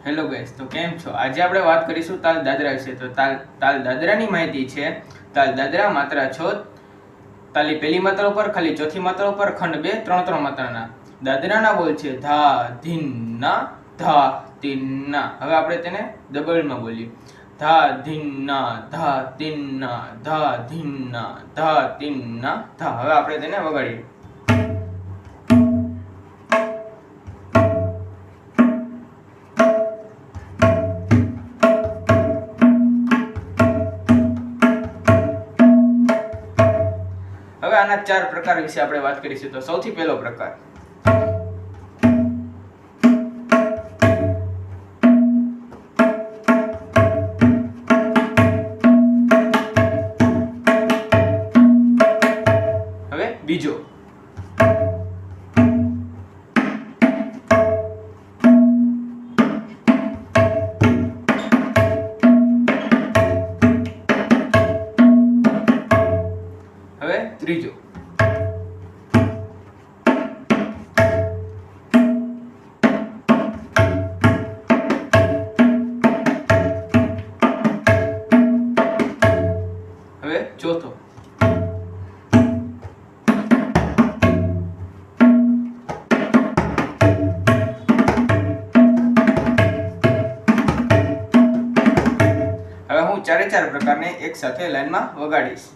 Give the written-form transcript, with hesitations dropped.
Hello guys, તો કેમ છો? આજે આપણે વાત કરીશું તાલ દાદરા વિશે. તો તાલ દાદરાની માહિતી છે. તાલ દાદરા માત્રા 6, તાલી પહેલી માત્રા ઉપર, ખાલી ચોથી માત્રા ઉપર, ખંડ 2, 3 માત્રાના. દાદરાના બોલ છે ધા ધીન ના, ધા તીન ના. હવે આપણે તેને ડબલમાં બોલીએ. ધા ધીન ના, ધા તીન ના, ધા ધીન ના, ધા તીન ના, ધા. હવે આપણે તેને વગાડીએ. હવે આના 4 પ્રકાર વિશે આપણે વાત કરીશું. તો સૌથી પહેલો પ્રકાર હવે બીજો હવે ત્રીજો હવે ચોથો હવે હું 4 પ્રકારને એક સાથે લાઈનમાં વગાડીશ.